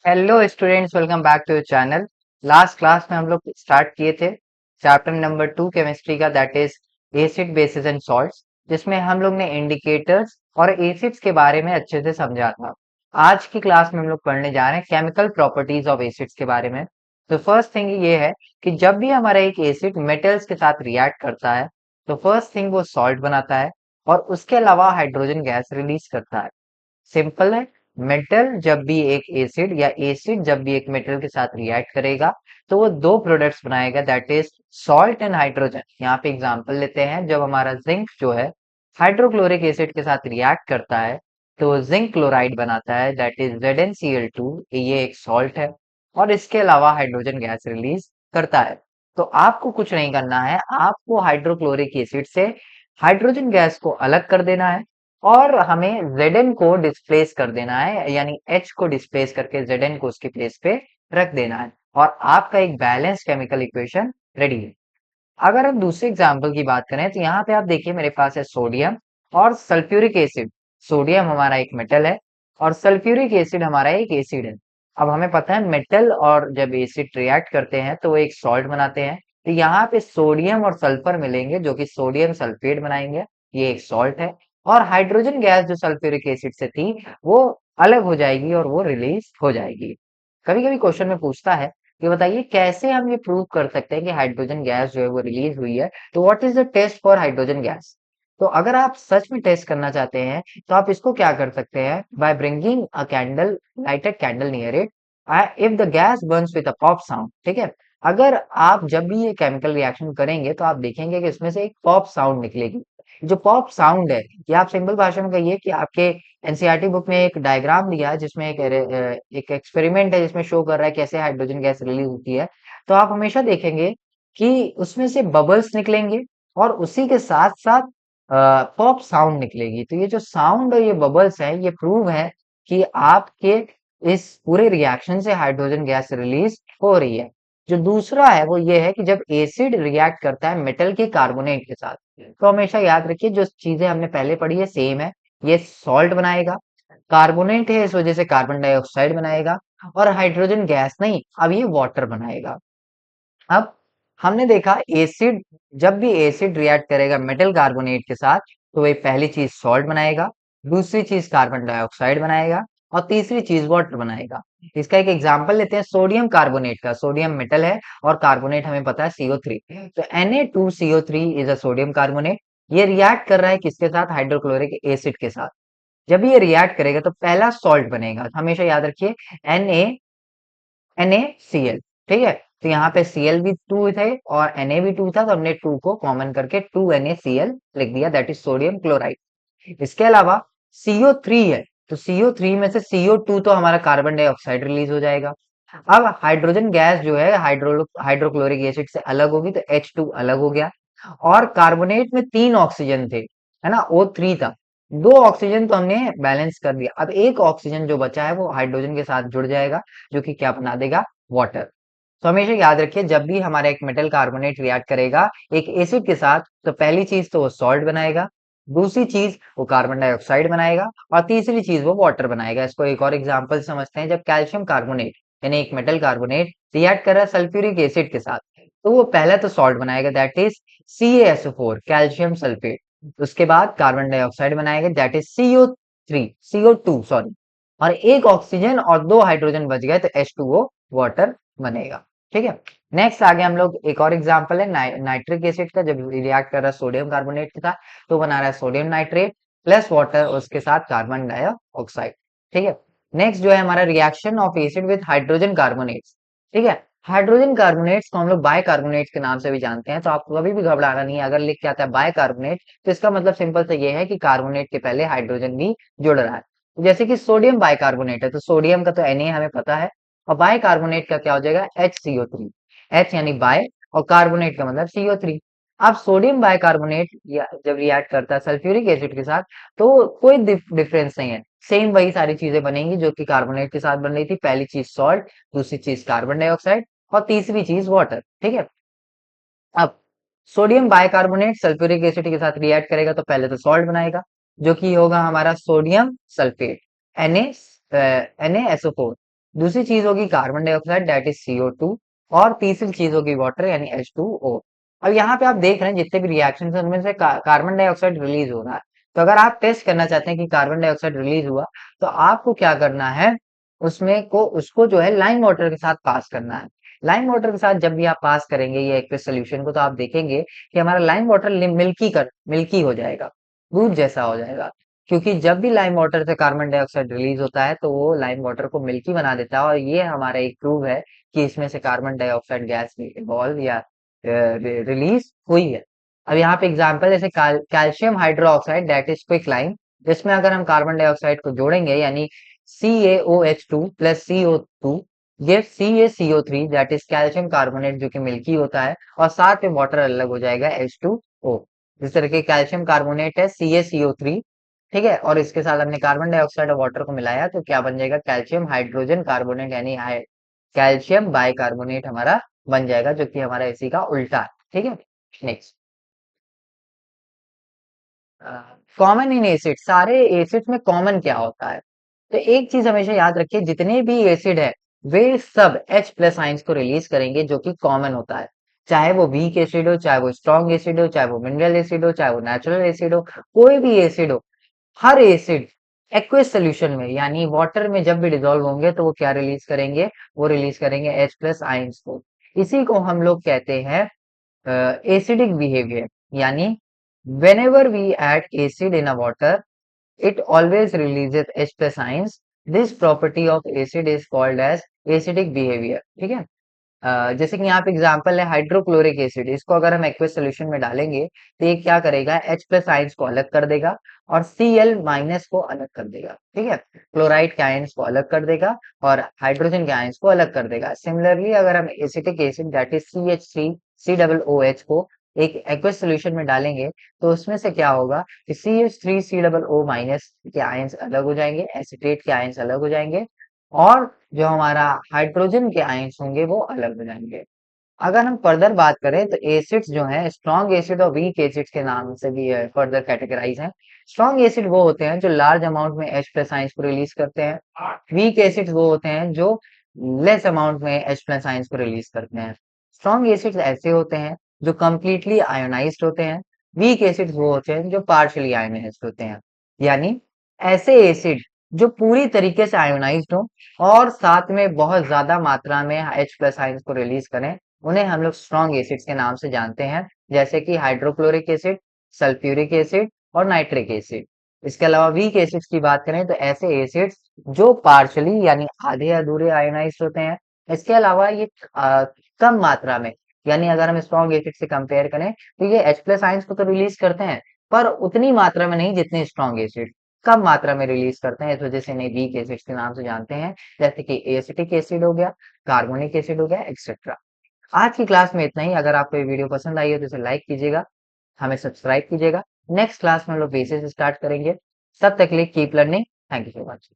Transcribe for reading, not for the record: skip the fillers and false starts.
Hello students, welcome back to your channel. Last class में हम लोग स्टार्ट किए थे चैप्टर नंबर 2 केमिस्ट्री का, that is acid bases and salts, जिसमें हम लोग ने इंडिकेटर्स और एसिड्स के बारे में अच्छे से समझा था। आज की क्लास में हम लोग पढ़ने जा रहे हैं केमिकल प्रॉपर्टीज ऑफ एसिड्स के बारे में। तो फर्स्ट थिंग ये है कि जब भी हमारा एक एसिड मेटल्स के साथ रिएक्ट करता है तो फर्स्ट थिंग वो सॉल्ट बनाता है और उसके अलावा हाइड्रोजन गैस रिलीज करता है। सिंपल है। मेटल जब भी एक एसिड या एसिड जब भी एक मेटल के साथ रिएक्ट करेगा तो वो दो प्रोडक्ट्स बनाएगा, that is salt and hydrogen. यहाँ पे एग्जांपल लेते हैं, जब हमारा जिंक जो है हाइड्रोक्लोरिक एसिड के साथ रिएक्ट करता है तो जिंक क्लोराइड बनाता है, दैट इज ZnCl2। ये एक सॉल्ट है और इसके अलावा हाइड्रोजन गैस रिलीज करता है। तो आपको कुछ नहीं करना है, आपको हाइड्रोक्लोरिक एसिड से हाइड्रोजन गैस को अलग कर देना है और हमें Zn को डिस्प्लेस कर देना है, यानी H को डिस्प्लेस करके Zn को उसके प्लेस पे रख देना है और आपका एक बैलेंस केमिकल इक्वेशन रेडी है। अगर हम दूसरे एग्जाम्पल की बात करें तो यहाँ पे आप देखिए मेरे पास है सोडियम और सल्फ्यूरिक एसिड। सोडियम हमारा एक मेटल है और सल्फ्यूरिक एसिड हमारा एक एसिड है। अब हमें पता है मेटल और जब एसिड रिएक्ट करते हैं तो वो एक सॉल्ट बनाते हैं। तो यहाँ पे सोडियम और सल्फर मिलेंगे जो कि सोडियम सल्फेट बनाएंगे, ये एक सॉल्ट है। और हाइड्रोजन गैस जो सल्फ्यूरिक एसिड से थी वो अलग हो जाएगी और वो रिलीज हो जाएगी। कभी कभी क्वेश्चन में पूछता है कि बताइए कैसे हम ये प्रूव कर सकते हैं कि हाइड्रोजन गैस जो है वो रिलीज हुई है, तो what is the test for hydrogen gas. तो अगर आप सच में टेस्ट करना चाहते हैं तो आप इसको क्या कर सकते हैं, by bringing a candle, lighted candle near it, if the gas Burns with a pop sound. ठीक है। अगर आप जब भी ये केमिकल रिएक्शन करेंगे तो आप देखेंगे कि इसमें से एक पॉप साउंड निकलेगी। जो पॉप साउंड है ये आप सिंपल भाषा में कहिए कि आपके एनसीईआरटी बुक में एक डायग्राम दिया है जिसमें एक एक्सपेरिमेंट है जिसमें शो कर रहा है कैसे हाइड्रोजन गैस रिलीज होती है। तो आप हमेशा देखेंगे कि उसमें से बबल्स निकलेंगे और उसी के साथ साथ पॉप साउंड निकलेगी। तो ये जो साउंड और ये बबल्स है ये प्रूव है कि आपके इस पूरे रिएक्शन से हाइड्रोजन गैस रिलीज हो रही है। जो दूसरा है वो ये है कि जब एसिड रिएक्ट करता है मेटल के कार्बोनेट के साथ, तो हमेशा याद रखिए जो चीजें हमने पहले पढ़ी है सेम है। ये सॉल्ट बनाएगा, कार्बोनेट है इस वजह से कार्बन डाइऑक्साइड बनाएगा और हाइड्रोजन गैस नहीं, अब ये वाटर बनाएगा। अब हमने देखा एसिड, जब भी एसिड रिएक्ट करेगा मेटल कार्बोनेट के साथ तो वही पहली चीज सॉल्ट बनाएगा, दूसरी चीज कार्बन डाइऑक्साइड बनाएगा और तीसरी चीज वाटर बनाएगा। इसका एक एग्जांपल लेते हैं सोडियम कार्बोनेट का। सोडियम मेटल है और कार्बोनेट हमें पता है CO3। तो Na2CO3 is a sodium carbonate. ये रिएक्ट कर रहा है किसके साथ, हाइड्रोक्लोरिक एसिड के साथ। जब ये रिएक्ट करेगा तो पहला सॉल्ट बनेगा, हमेशा याद रखिए NaCl। ठीक है। तो यहाँ पे Cl भी 2 थे और Na भी 2 था, तो हमने 2 को कॉमन करके 2NaCl लिख दिया, दैट इज सोडियम क्लोराइड। इसके अलावा CO3 है, तो CO3 में से CO2 तो हमारा कार्बन डाइऑक्साइड रिलीज हो जाएगा। अब हाइड्रोजन गैस जो है हाइड्रोक्लोरिक एसिड से अलग होगी तो H2 अलग हो गया और कार्बोनेट में 3 ऑक्सीजन थे, है ना, O3 था। 2 ऑक्सीजन तो हमने बैलेंस कर दिया, अब एक ऑक्सीजन जो बचा है वो हाइड्रोजन के साथ जुड़ जाएगा जो कि क्या बना देगा, वाटर। तो हमेशा याद रखिए जब भी हमारा एक मेटल कार्बोनेट रिएक्ट करेगा एक एसिड के साथ तो पहली चीज तो वो सॉल्ट बनाएगा, दूसरी चीज वो कार्बन डाइऑक्साइड बनाएगा और तीसरी चीज वो वाटर बनाएगा। इसको एक और एग्जांपल समझते हैं, जब कैल्शियम कार्बोनेट यानी एक मेटल कार्बोनेट रिएक्ट कर रहा है सल्फ्यूरिक एसिड के साथ तो वो पहले तो सॉल्ट बनाएगा, that is CaSO4 calcium sulphate. उसके बाद कार्बन डाइऑक्साइड बनाएगा, दैट इज CO2 सॉरी, और एक ऑक्सीजन और 2 हाइड्रोजन बच गए तो H2O वाटर बनेगा। ठीक है। नेक्स्ट आगे हम लोग एक और एग्जांपल है नाइट्रिक एसिड का। जब रिएक्ट कर रहा है सोडियम कार्बोनेट के साथ तो बना रहा है सोडियम नाइट्रेट प्लस वाटर, उसके साथ कार्बन डाइऑक्साइड। ठीक है। नेक्स्ट जो है हमारा reaction of acid with hydrogen carbonates. ठीक है। हाइड्रोजन कार्बोनेट्स को हम लोग बाइकार्बोनेट के नाम से भी जानते हैं, तो आपको कभी भी घबराना नहीं है। अगर लिख के आता है बाइकार्बोनेट तो इसका मतलब सिंपल से ये है कि कार्बोनेट के पहले हाइड्रोजन भी जुड़ रहा है। जैसे कि सोडियम बाइकार्बोनेट है तो सोडियम का तो Na हमें पता है और बाइकार्बोनेट का क्या हो जाएगा, HCO3। H यानी बाय और कार्बोनेट का मतलब CO3। अब सोडियम बाइकार्बोनेट जब रिएक्ट करता है सल्फ्यूरिक एसिड के साथ तो कोई डिफरेंस नहीं है, सेम वही सारी चीजें बनेंगी जो कि कार्बोनेट के साथ बन रही थी। पहली चीज सॉल्ट, दूसरी चीज कार्बन डाइऑक्साइड और तीसरी चीज वाटर। ठीक है। अब सोडियम बाइकार्बोनेट सल्फ्यूरिक एसिड के साथ रिएक्ट करेगा तो पहले तो सॉल्ट बनाएगा जो कि होगा हमारा सोडियम सल्फेट Na NaSO4। दूसरी चीज होगी carbon dioxide that is CO2, और तीसरी चीज होगी वाटर यानी H2O। अब यहाँ पे आप देख रहे हैं जितने भी रिएक्शन है उनमें से कार्बन डाइऑक्साइड रिलीज हो रहा है। तो अगर आप टेस्ट करना चाहते हैं कि कार्बन डाइऑक्साइड रिलीज हुआ, तो आपको क्या करना है, उसमें को उसको जो है लाइम वाटर के साथ पास करना है। लाइम वाटर के साथ जब भी आप पास करेंगे ये एक्वस सोल्यूशन को, तो आप देखेंगे कि हमारा लाइम वाटर मिल्की हो जाएगा, दूध जैसा हो जाएगा। क्योंकि जब भी लाइम वाटर से कार्बन डाइऑक्साइड रिलीज होता है तो वो लाइम वाटर को मिल्की बना देता है, और ये हमारा एक प्रूव है कि इसमें से कार्बन डाइऑक्साइड गैस इवॉल्व या रिलीज हुई है। अब यहाँ पे एग्जांपल जैसे calcium hydroxide that is quick lime, जिसमें अगर हम कार्बन डाइऑक्साइड को जोड़ेंगे यानी CaOH2 प्लस CO2 ये CaCO3 that is calcium carbonate जो कि मिल्की होता है, और साथ में वाटर अलग हो जाएगा H2O। जिस तरह के कैल्शियम कार्बोनेट है CaCO3, ठीक है, और इसके साथ हमने कार्बन डाइऑक्साइड और वाटर को मिलाया तो क्या बन जाएगा, कैल्शियम हाइड्रोजन कार्बोनेट यानी कैल्शियम बाइकार्बोनेट हमारा बन जाएगा, जो कि हमारा इसी का उल्टा है। ठीक है, नेक्स्ट, कॉमन इन एसिड, सारे एसिड में कॉमन क्या होता है। तो एक चीज हमेशा याद रखिए, जितने भी एसिड है वे सब H प्लस आइंस को रिलीज करेंगे जो कि कॉमन होता है। चाहे वो वीक एसिड हो, चाहे वो स्ट्रॉन्ग एसिड हो, चाहे वो मिनरल एसिड हो, चाहे वो नेचुरल एसिड हो, कोई भी एसिड हो, हर एसिड एक्वस सोल्यूशन में यानी वाटर में जब भी डिसॉल्व होंगे तो वो क्या रिलीज करेंगे, वो रिलीज करेंगे H प्लस आइंस को। इसी को हम लोग कहते हैं एसिडिक बिहेवियर, यानी whenever we add acid in a water it always releases H plus ions. This property of acid is called as acidic behavior। ठीक है, जैसे कि यहाँ पे एग्जांपल है हाइड्रोक्लोरिक एसिड, इसको अगर हम एक्वस सोल्यूशन में डालेंगे तो ये क्या करेगा, H प्लस आइंस को अलग कर देगा और Cl माइनस को अलग कर देगा। ठीक है, क्लोराइड के आयंस को अलग कर देगा और हाइड्रोजन के आयंस को अलग कर देगा। सिमिलरली अगर हम acetic acid that is CH3COOH को एक एक्वस सोल्यूशन में डालेंगे तो उसमें से क्या होगा कि CH3COO माइनस के आयंस अलग हो जाएंगे, एसिटेट के आयंस अलग हो जाएंगे, और जो हमारा हाइड्रोजन के आयंस होंगे वो अलग हो जाएंगे। अगर हम फर्दर बात करें तो एसिड्स जो हैं स्ट्रॉन्ग एसिड और वीक एसिड के नाम से भी फर्दर कैटेगराइज हैं। स्ट्रॉन्ग एसिड वो होते हैं जो लार्ज अमाउंट में H प्लस आयंस को रिलीज करते हैं। वीक एसिड वो होते हैं जो लेस अमाउंट में H प्लस आयंस को रिलीज करते हैं। स्ट्रॉन्ग एसिड्स ऐसे होते हैं जो कंप्लीटली आयोनाइज्ड होते हैं। वीक एसिड्स वो होते हैं जो पार्शियली आयोनाइज्ड होते हैं, यानी ऐसे एसिड जो पूरी तरीके से आयोनाइज्ड हो और साथ में बहुत ज्यादा मात्रा में H प्लस आयंस को रिलीज करें, उन्हें हम लोग स्ट्रॉन्ग एसिड्स के नाम से जानते हैं, जैसे कि हाइड्रोक्लोरिक एसिड, सल्फ्यूरिक एसिड और नाइट्रिक एसिड। इसके अलावा वीक एसिड्स की बात करें तो ऐसे एसिड्स जो पार्शली यानी आधे अधूरे आयोनाइज्ड होते हैं। इसके अलावा ये कम मात्रा में, यानी अगर हम स्ट्रॉन्ग एसिड से कंपेयर करें तो ये H प्लस आयंस को तो रिलीज करते हैं पर उतनी मात्रा में नहीं जितने स्ट्रॉन्ग एसिड, कम मात्रा में रिलीज करते हैं, इस वजह से इन्हें वीक एसिड्स के नाम से जानते हैं, जैसे कि एसिटिक एसिड हो गया, कार्बोनिक एसिड हो गया, एक्सेट्रा। आज की क्लास में इतना ही। अगर आपको ये वीडियो पसंद आई हो तो इसे लाइक कीजिएगा, हमें सब्सक्राइब कीजिएगा। नेक्स्ट क्लास में हम लोग बेसिस स्टार्ट करेंगे। तब तक के लिए keep learning. Thank you so much.